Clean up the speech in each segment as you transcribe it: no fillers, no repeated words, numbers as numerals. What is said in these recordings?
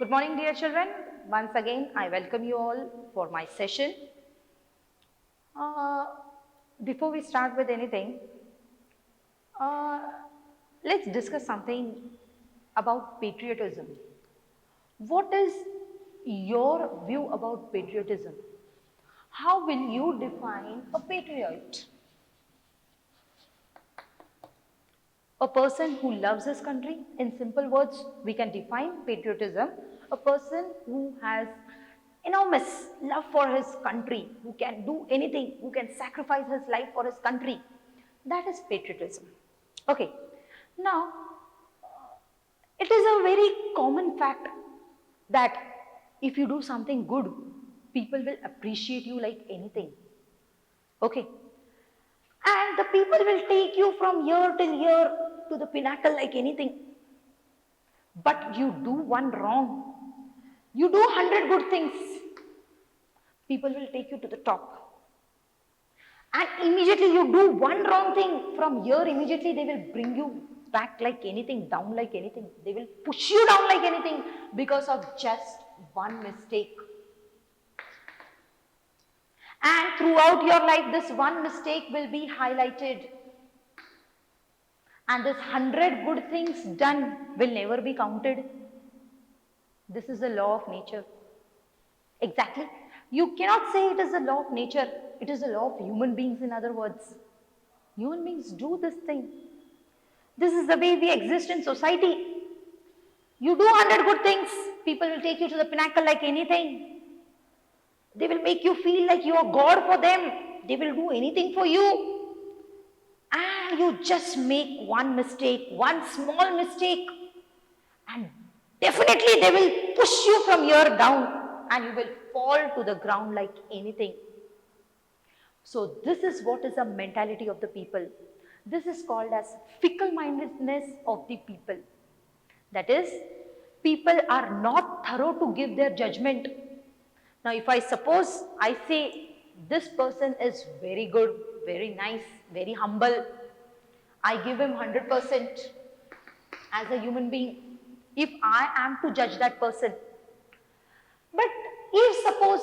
Good morning, dear children. Once again, I welcome you all for my session. Uh, Before we start with anything, uh, let's discuss something about patriotism. What is your view about patriotism? How will you define a patriot? A person who loves his country. In simple words, we can define patriotism. A person who has enormous love for his country, who can do anything, who can sacrifice his life for his country. That is patriotism. Okay. Now, it is a very common fact that if you do something good, people will appreciate you like anything. Okay. And the people will take you from year till year to the pinnacle like anything. But you do one wrong. You do 100 good things. People will take you to the top. And immediately you do one wrong thing. From here, immediately they will bring you back like anything, down like anything. They will push you down like anything because of just one mistake. And throughout your life, this one mistake will be highlighted. And this 100 good things done will never be counted. This is the law of nature. Exactly. You cannot say it is the law of nature. It is the law of human beings, in other words. Human beings do this thing. This is the way we exist in society. You do 100 good things, people will take you to the pinnacle like anything. They will make you feel like you are God for them. They will do anything for you. And you just make one mistake, one small mistake, and definitely they will push you from here down and you will fall to the ground like anything. So this is what is the mentality of the people. This is called as fickle-mindedness of the people. That is, people are not thorough to give their judgment. Now, if I suppose I say this person is very good, very nice, very humble, I give him 100% as a human being if I am to judge that person. But if suppose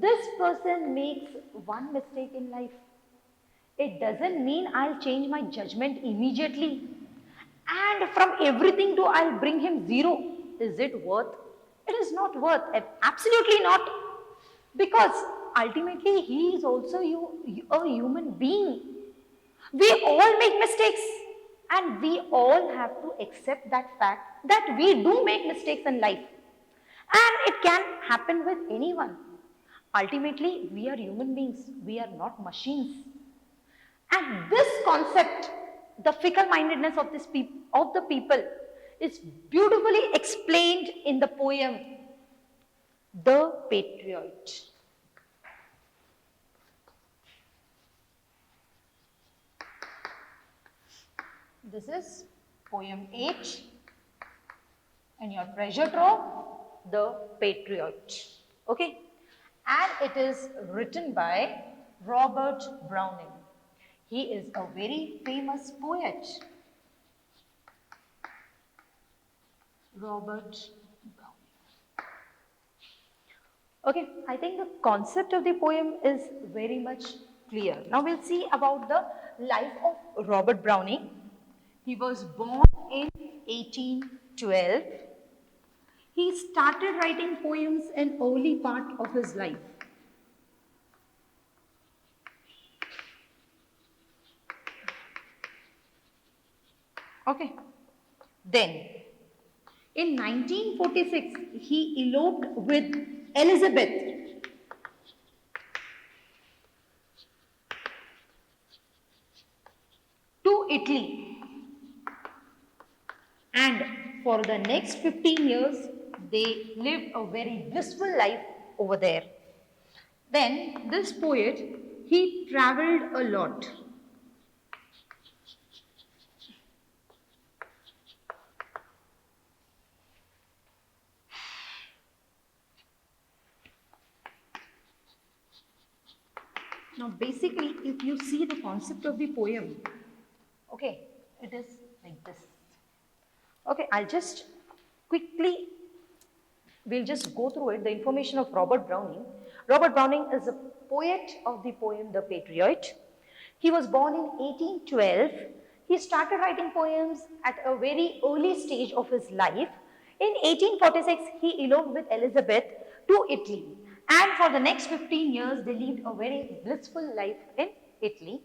this person makes one mistake in life, it doesn't mean I'll change my judgment immediately. And from everything to I'll bring him zero. Is it worth? It is not worth. Absolutely not. Because ultimately he is also a human being. We all make mistakes. And we all have to accept that fact that we do make mistakes in life. And it can happen with anyone. Ultimately, we are human beings. We are not machines. And this concept, the fickle-mindedness of the people, is beautifully explained in the poem, The Patriot. This is poem 8 in your treasure trove, The Patriot. Okay? And it is written by Robert Browning. He is a very famous poet. Robert Browning. Okay, I think the concept of the poem is very much clear. Now we'll see about the life of Robert Browning. He was born in 1812. He started writing poems in early part of his life. Okay. Then, in 1946, he eloped with Elizabeth to Italy. And for the next 15 years, they lived a very blissful life over there. Then, this poet, he traveled a lot. Now, basically, if you see the concept of the poem, okay, it is like this. Okay, I'll just quickly We'll just go through it, the information of Robert Browning. Robert Browning is a poet of the poem The Patriot. He was born in 1812. He started writing poems at a very early stage of his life. In 1846, he eloped with Elizabeth to Italy. And for the next 15 years, they lived a very blissful life in Italy.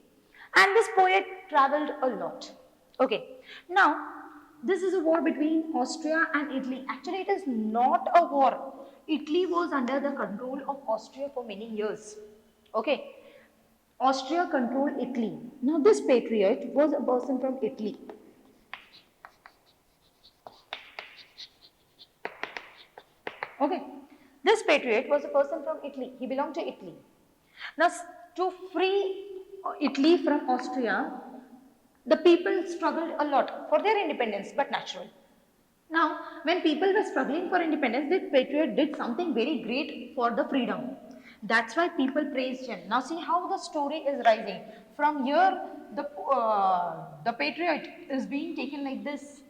And this poet traveled a lot. Okay, now this is a war between Austria and Italy. Actually, it is not a war. Italy was under the control of Austria for many years. Okay, Austria controlled Italy. Now, this patriot was a person from Italy. Okay, this patriot was a person from Italy. He belonged to Italy. Now, to free Italy from Austria, the people struggled a lot for their independence, but natural. Now, when people were struggling for independence, this patriot did something very great for the freedom. That's why people praised him. Now, see how the story is rising. From here, the patriot is being taken like this.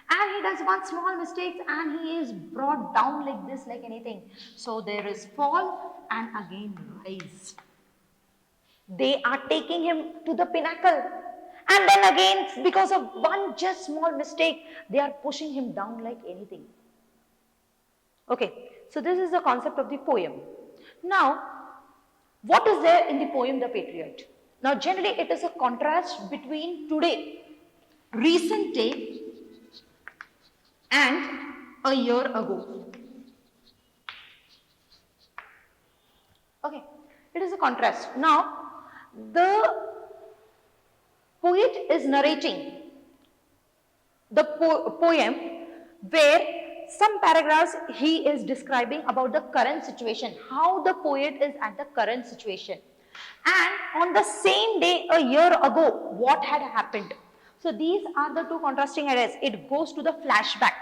And he does one small mistake and he is brought down like this, like anything. So there is fall and again rise. They are taking him to the pinnacle. And then again, because of one just small mistake, they are pushing him down like anything. Okay, so this is the concept of the poem. Now, what is there in the poem The Patriot? Now, generally it is a contrast between today, recent day, and a year ago. Okay, it is a contrast. Now, the poet is narrating the poem where some paragraphs he is describing about the current situation, how the poet is at the current situation. And on the same day a year ago, what had happened. So these are the two contrasting areas. It goes to the flashback.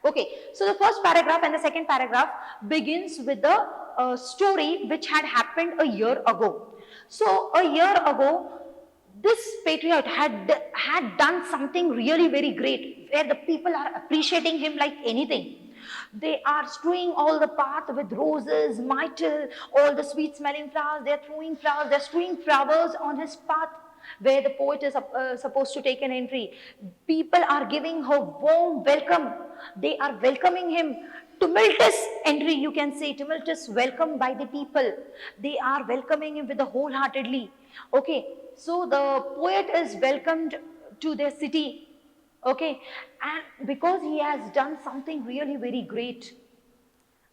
Okay, so the first paragraph and the second paragraph begins with the story which had happened a year ago. So a year ago, this patriot had done something really very great, where the people are appreciating him like anything. They are strewing all the path with roses, myrtle, all the sweet smelling flowers. They are throwing flowers, they are strewing flowers on his path where the poet is supposed to take an entry. People are giving her warm welcome. They are welcoming him. Tumultuous entry, you can say, tumultuous welcome by the people. They are welcoming him with the wholeheartedly. Okay, so the poet is welcomed to their city. Okay, and because he has done something really very great,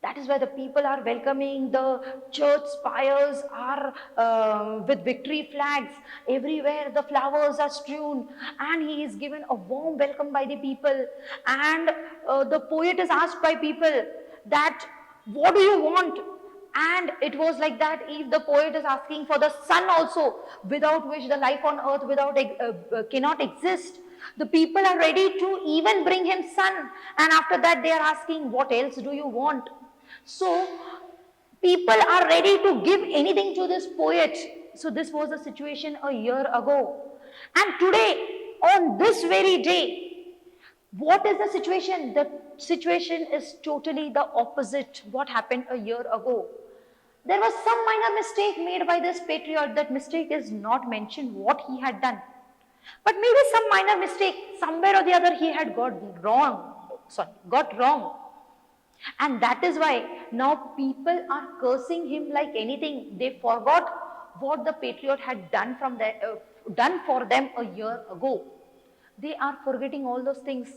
that is why the people are welcoming. The church spires are with victory flags. Everywhere the flowers are strewn and he is given a warm welcome by the people. And the poet is asked by people that, what do you want? And it was like that, if the poet is asking for the sun also, without which the life on earth cannot exist. The people are ready to even bring him sun. And after that they are asking, what else do you want? So, people are ready to give anything to this poet. So, this was the situation a year ago. And today, on this very day, what is the situation? The situation is totally the opposite what happened a year ago. There was some minor mistake made by this patriot. That mistake is not mentioned what he had done. But maybe some minor mistake, somewhere or the other he had got wrong. And that is why now people are cursing him like anything. They forgot what the patriot had done done for them a year ago. They are forgetting all those things.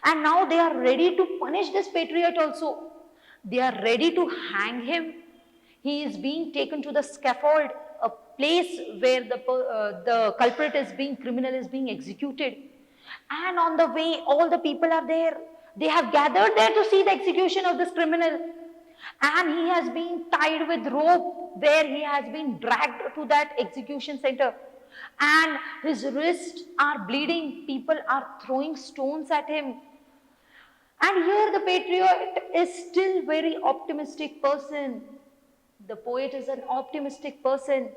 And now they are ready to punish this patriot also. They are ready to hang him. He is being taken to the scaffold, a place where the criminal is being executed. And on the way, all the people are there. They have gathered there to see the execution of this criminal. And he has been tied with rope where he has been dragged to that execution center. And his wrists are bleeding. People are throwing stones at him. And here the patriot is still very optimistic person. The poet is an optimistic person.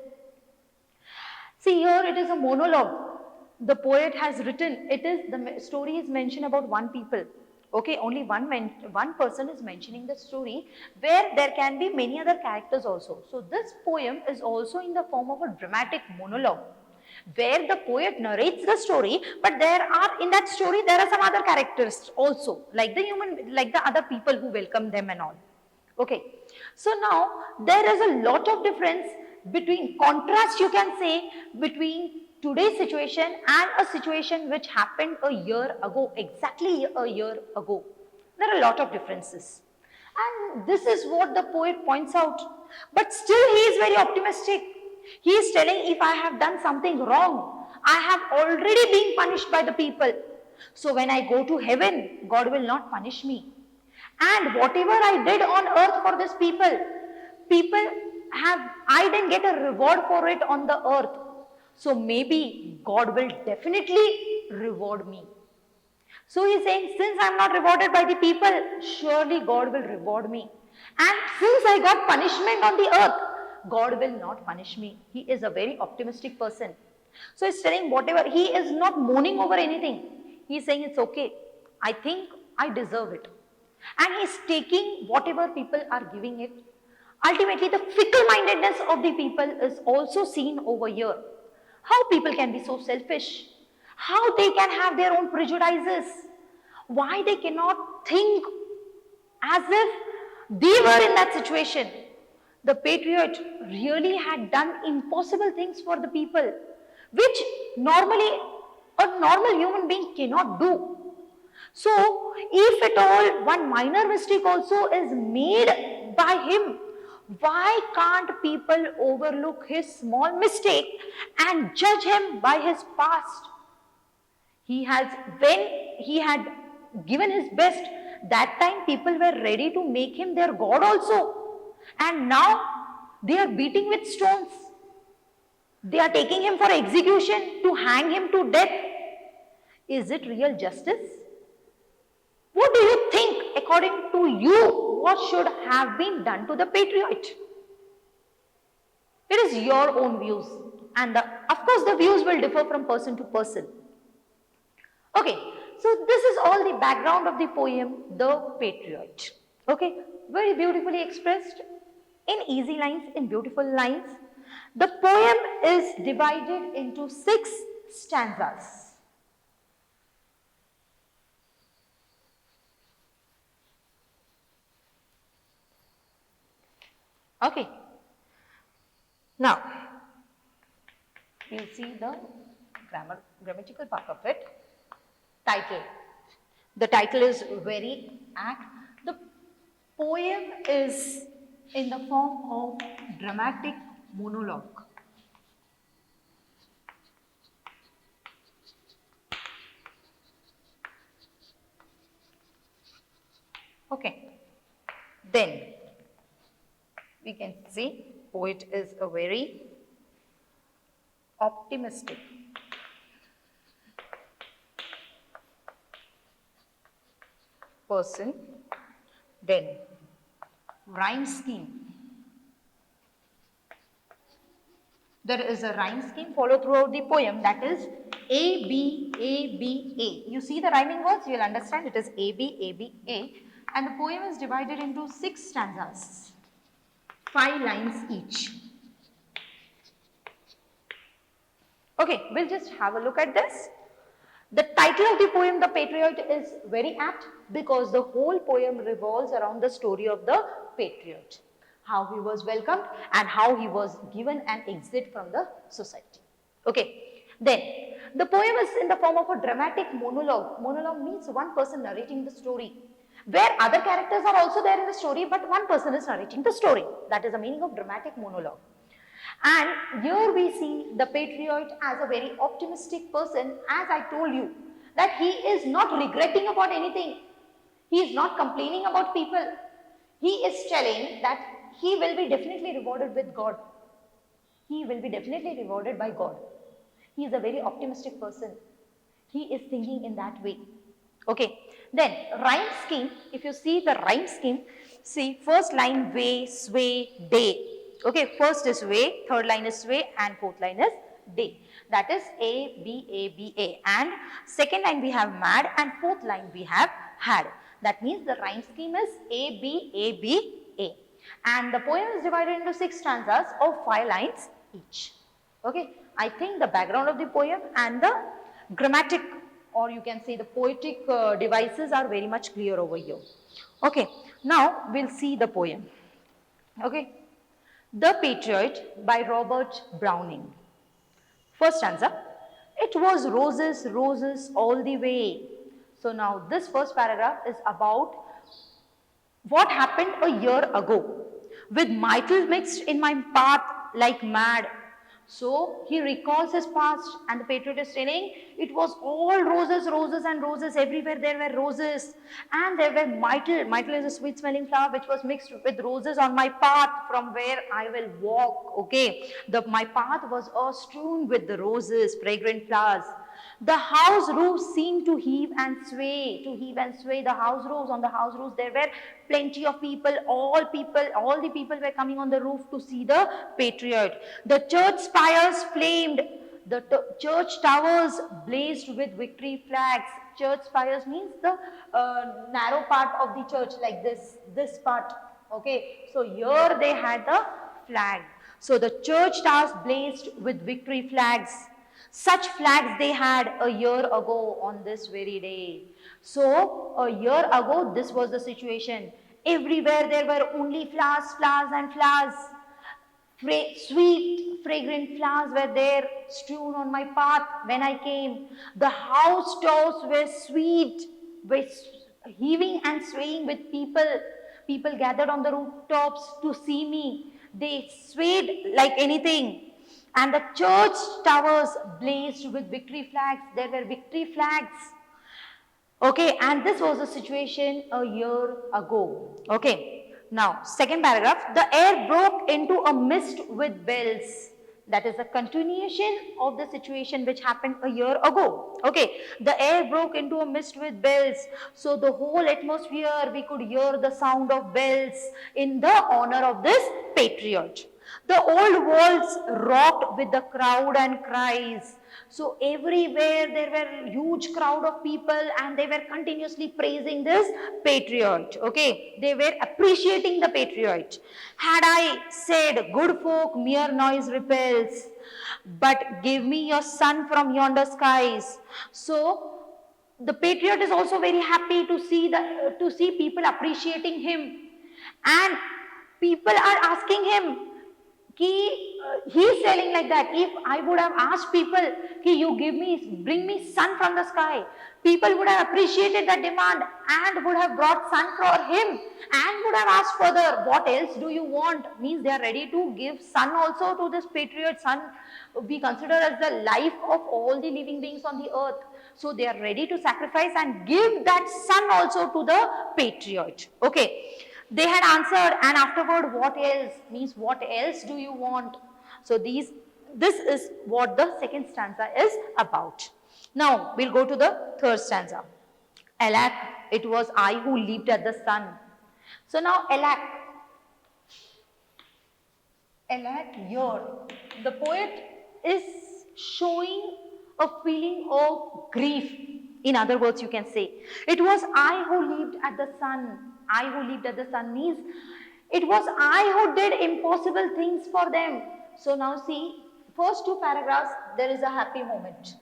See, here it is a monologue. The poet has written, the story is mentioned about one people. Okay, only one person is mentioning the story where there can be many other characters also. So this poem is also in the form of a dramatic monologue where the poet narrates the story, but in that story there are some other characters also, like the other people who welcome them and all. Okay, so now there is a lot of difference between contrast, you can say, between today's situation and a situation which happened a year ago, exactly a year ago. There are a lot of differences. And this is what the poet points out. But still he is very optimistic. He is telling, if I have done something wrong, I have already been punished by the people. So when I go to heaven, God will not punish me. And whatever I did on earth for these people I didn't get a reward for it on the earth. So maybe God will definitely reward me. So he's saying, since I'm not rewarded by the people, surely God will reward me. And since I got punishment on the earth, God will not punish me. He is a very optimistic person. So he's telling whatever, he is not mourning over anything. He's saying it's okay. I think I deserve it. And he's taking whatever people are giving it. Ultimately, the fickle-mindedness of the people is also seen over here. How people can be so selfish, how they can have their own prejudices, why they cannot think as if they were in that situation. The patriot really had done impossible things for the people, which normally a normal human being cannot do. So, if at all one minor mistake also is made by him, why can't people overlook his small mistake and judge him by his past? When he had given his best, that time people were ready to make him their God also. And now they are beating with stones. They are taking him for execution to hang him to death. Is it real justice? What do you think, according to you, what should have been done to the patriot? It is your own views, and of course the views will differ from person to person. Okay, so this is all the background of the poem, The Patriot. Okay, very beautifully expressed in easy lines, in beautiful lines. The poem is divided into 6 stanzas. Okay. Now, we'll see the grammatical part of it. Title. The title is very apt. The poem is in the form of dramatic monologue. Okay. Then we can see poet is a very optimistic person. Then rhyme scheme. There is a rhyme scheme followed throughout the poem, that is A, B, A, B, A. You see the rhyming words, you will understand it is A, B, A, B, A. And the poem is divided into 6 stanzas, 5 lines each. Okay, we'll just have a look at this. The title of the poem, The Patriot, is very apt because the whole poem revolves around the story of the patriot. How he was welcomed and how he was given an exit from the society. Okay, then the poem is in the form of a dramatic monologue. Monologue means one person narrating the story, where other characters are also there in the story, but one person is narrating the story. That is the meaning of dramatic monologue. And here we see the patriot as a very optimistic person, as I told you, that he is not regretting about anything. He is not complaining about people. He is telling that he will be definitely rewarded with God. He will be definitely rewarded by God. He is a very optimistic person. He is thinking in that way. Okay, then rhyme scheme. If you see the rhyme scheme, see first line way, sway, day. Okay, first is way, third line is sway, and fourth line is day. That is A, B, A, B, A. And second line we have mad, and fourth line we have had. That means the rhyme scheme is A, B, A, B, A. And the poem is divided into 6 stanzas of 5 lines each. Okay, I think the background of the poem and the grammatic, or you can say the poetic devices are very much clear over here. Okay, now we'll see the poem. Okay, The Patriot by Robert Browning. First stanza, it was roses, roses all the way. So now this first paragraph is about what happened a year ago. With myrtle mixed in my path like mad. So he recalls his past, and the patriot is telling it was all roses, roses and roses. Everywhere there were roses, and there were myrtle. Myrtle is a sweet smelling flower which was mixed with roses on my path from where I will walk. Okay, my path was all strewn with the roses, fragrant flowers. The house roofs seemed to heave and sway, The house roofs, on the house roofs, there were plenty of people, all the people were coming on the roof to see the patriot. The church spires flamed, the church towers blazed with victory flags. Church spires means the narrow part of the church, like this part. Okay, so here they had the flag. So the church towers blazed with victory flags. Such flags they had a year ago on this very day. So a year ago, this was the situation. Everywhere there were only flowers, flowers and flowers. Sweet, fragrant flowers were there, strewn on my path when I came. The house tops were sweet, were heaving and swaying with people. People gathered on the rooftops to see me. They swayed like anything. And the church towers blazed with victory flags. There were victory flags. Okay, and this was the situation a year ago. Okay, now second paragraph. The air broke into a mist with bells. That is a continuation of the situation which happened a year ago. Okay, the air broke into a mist with bells. So the whole atmosphere, we could hear the sound of bells in the honor of this patriot. The old walls rocked with the crowd and cries. So everywhere there were huge crowd of people, and they were continuously praising this patriot. Okay, they were appreciating the patriot. Had I said, good folk, mere noise repels, but give me your son from yonder skies. So the patriot is also very happy to see people appreciating him, and people are asking him. He's telling like that, if I would have asked people, bring me sun from the sky, people would have appreciated that demand and would have brought sun for him, and would have asked further, what else do you want? Means they are ready to give sun also to this patriot. Sun we consider as the life of all the living beings on the earth. So they are ready to sacrifice and give that sun also to the patriot. Okay. They had answered, and afterward, what else? Means what else do you want? So this is what the second stanza is about. Now we'll go to the third stanza. Alack, it was I who leaped at the sun. So now alack, here the poet is showing a feeling of grief. In other words, you can say, it was I who leaped at the sun. I who leaped at the sun means it was I who did impossible things for them. So now see, first two paragraphs, there is a happy moment.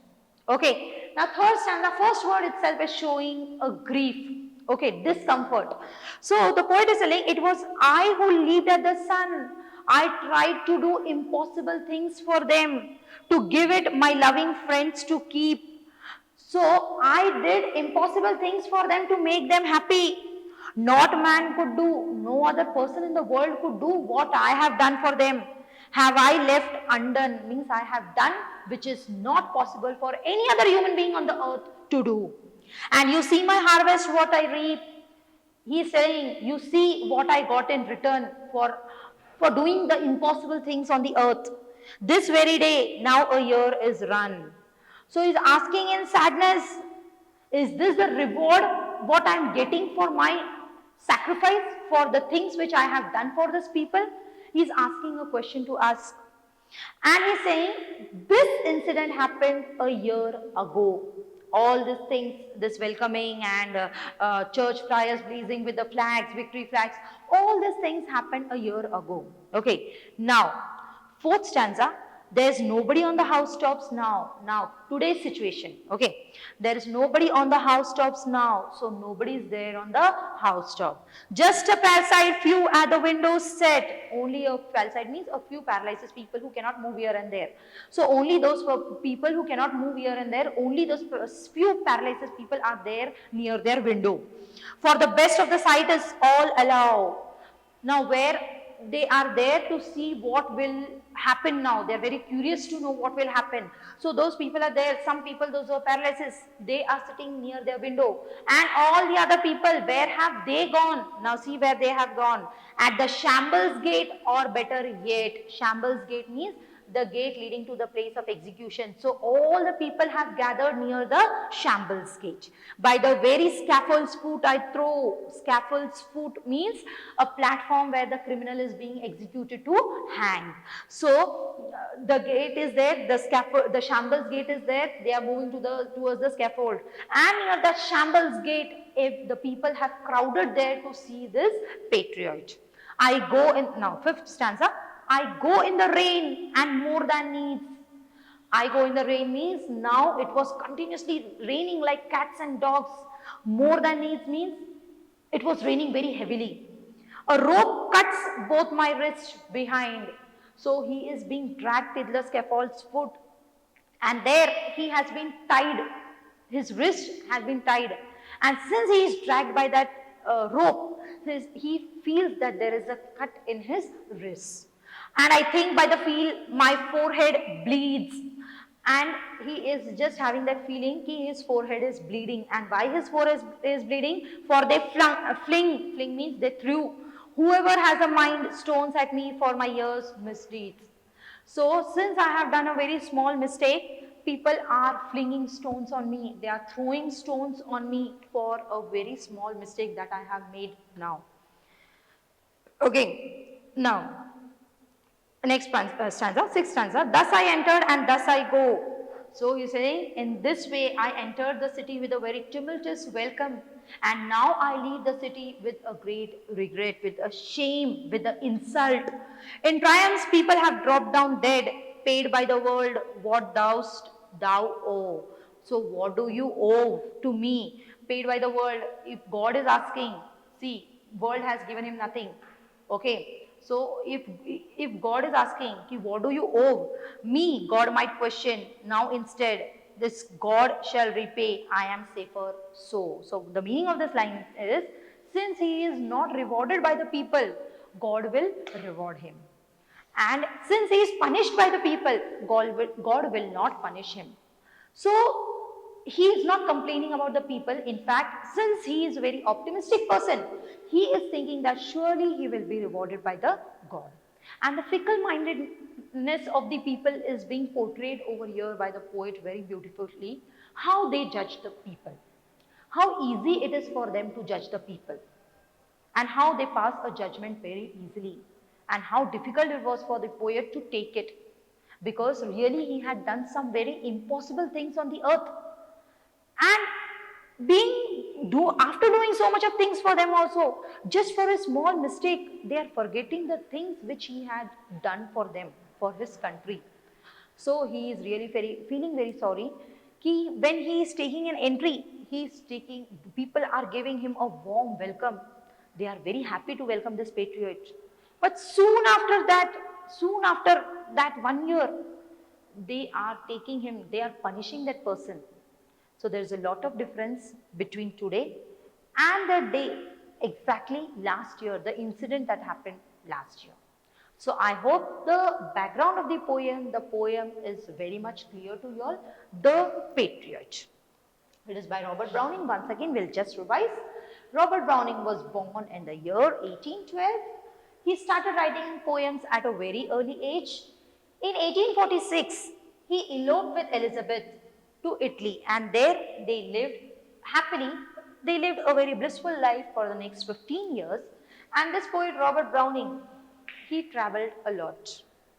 Okay, now third stanza, first word itself is showing a grief. Okay, discomfort. So the poet is telling, it was I who leaped at the sun. I tried to do impossible things for them, to give it my loving friends to keep. So I did impossible things for them to make them happy. Not man could do, no other person in the world could do what I have done for them. Have I left undone, means I have done which is not possible for any other human being on the earth to do. And you see my harvest, what I reap. He is saying, you see what I got in return for doing the impossible things on the earth. This very day, now a year is run. So he is asking in sadness, is this the reward what I am getting for my sacrifice, for the things which I have done for these people? He is asking a question to us. And he is saying, this incident happened a year ago. all these things, this welcoming and church flyers blazing with the flags, victory flags, all these things happened a year ago. Okay, now fourth stanza, there's nobody on the housetops now. Now, today's situation, okay, there is nobody on the housetops now, so nobody is there on the housetop. Just a parasite few at the windows set. Only a parasite means a few paralyzed people who cannot move here and there. So only those people who cannot move here and there, only those few paralyzed people are there near their window. For the best of the sight is all allow. Now where they are there to see what will happen now. They are very curious to know what will happen. So those people are there. Some people, those who are paralysis, they are sitting near their window. And all the other people, where have they gone? Now see where they have gone. At the shambles gate, or better yet, shambles gate means the gate leading to the place of execution. So all the people have gathered near the shambles gate. By the very scaffold's foot I throw. Scaffold's foot means a platform where the criminal is being executed to hang. So the gate is there, the scaffold, the shambles gate is there, they are moving towards the scaffold. And near the shambles gate, if the people have crowded there to see this patriot. I go in, now fifth stanza, I go in the rain and more than needs. I go in the rain means now it was continuously raining like cats and dogs. More than needs means it was raining very heavily. A rope cuts both my wrists behind. So he is being dragged till the scaffold's foot. And there he has been tied. His wrist has been tied. And since he is dragged by that rope, he feels that there is a cut in his wrist. And I think by the feel, my forehead bleeds. And he is just having that feeling that his forehead is bleeding. And why his forehead is bleeding? For they fling means they threw. Whoever has a mind stones at me for my years' misdeeds. So since I have done a very small mistake, people are flinging stones on me. They are throwing stones on me for a very small mistake that I have made now. Okay, now. Next stanza, sixth stanza, thus I entered and thus I go. So he's saying, in this way I entered the city with a very tumultuous welcome, and now I leave the city with a great regret, with a shame, with an insult. In triumphs people have dropped down dead, paid by the world what dost thou owe. So what do you owe to me? Paid by the world. If God is asking, see, world has given him nothing. Okay. So if God is asking, what do you owe me? God might question. Now instead, this God shall repay. I am safer so. So the meaning of this line is, since he is not rewarded by the people, God will reward him. And since he is punished by the people, God will not punish him. So he is not complaining about the people. In fact, since he is a very optimistic person, he is thinking that surely he will be rewarded by the God. And the fickle-mindedness of the people is being portrayed over here by the poet very beautifully. How they judge the people. How easy it is for them to judge the people. And how they pass a judgment very easily. And how difficult it was for the poet to take it. Because really he had done some very impossible things on the earth. And after doing so much of things for them also, just for a small mistake, they are forgetting the things which he had done for them, for his country. So he is really feeling very sorry. When he is taking an entry, people are giving him a warm welcome. They are very happy to welcome this patriot. But soon after that 1 year, they are taking him, they are punishing that person. So there is a lot of difference between today and the day exactly last year, the incident that happened last year. So I hope the background of the poem is very much clear to you all. The Patriot. It is by Robert Browning. Once again, we'll just revise. Robert Browning was born in the year 1812. He started writing poems at a very early age. In 1846, he eloped with Elizabeth to Italy, and there they lived happily. They lived a very blissful life for the next 15 years. And this poet Robert Browning, he traveled a lot.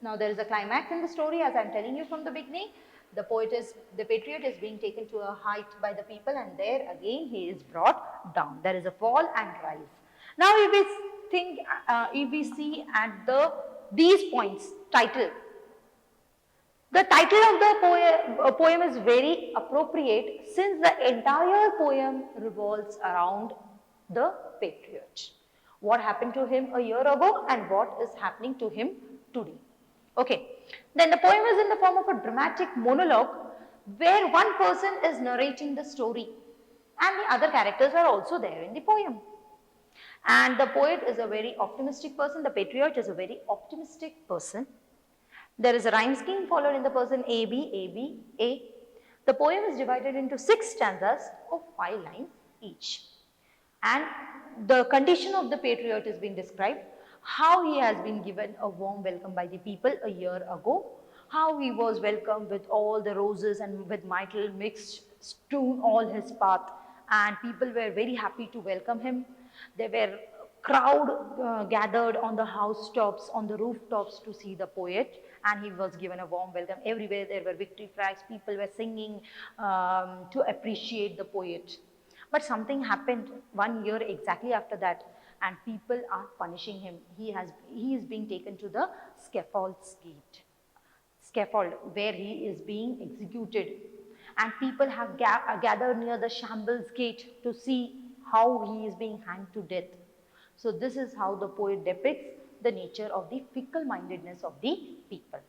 Now there is a climax in the story, as I am telling you from the beginning. the patriot is being taken to a height by the people, and there again he is brought down. There is a fall and rise. Now if we see at these points, title. The title of the poem is very appropriate since the entire poem revolves around the patriot. What happened to him a year ago and what is happening to him today. Okay. Then the poem is in the form of a dramatic monologue where one person is narrating the story and the other characters are also there in the poem. And the poet is a very optimistic person, the patriot is a very optimistic person. There is a rhyme scheme followed in the person A, B, A, B, A. The poem is divided into 6 stanzas of 5 lines each. And the condition of the patriot is being described, how he has been given a warm welcome by the people a year ago, how he was welcomed with all the roses and with myrtle mixed strewn all his path, and people were very happy to welcome him. There were crowd gathered on the housetops, on the rooftops to see the poet, and he was given a warm welcome. Everywhere there were victory flags, people were singing to appreciate the poet. But something happened 1 year exactly after that, and people are punishing him. He is being taken to the scaffold's gate, scaffold where he is being executed, and people have gathered near the shambles gate to see how he is being hanged to death. So this is how the poet depicts the nature of the fickle-mindedness of the people.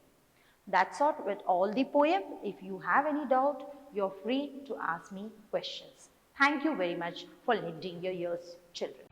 That's all with all the poem. If you have any doubt, you're free to ask me questions. Thank you very much for lending your ears, children.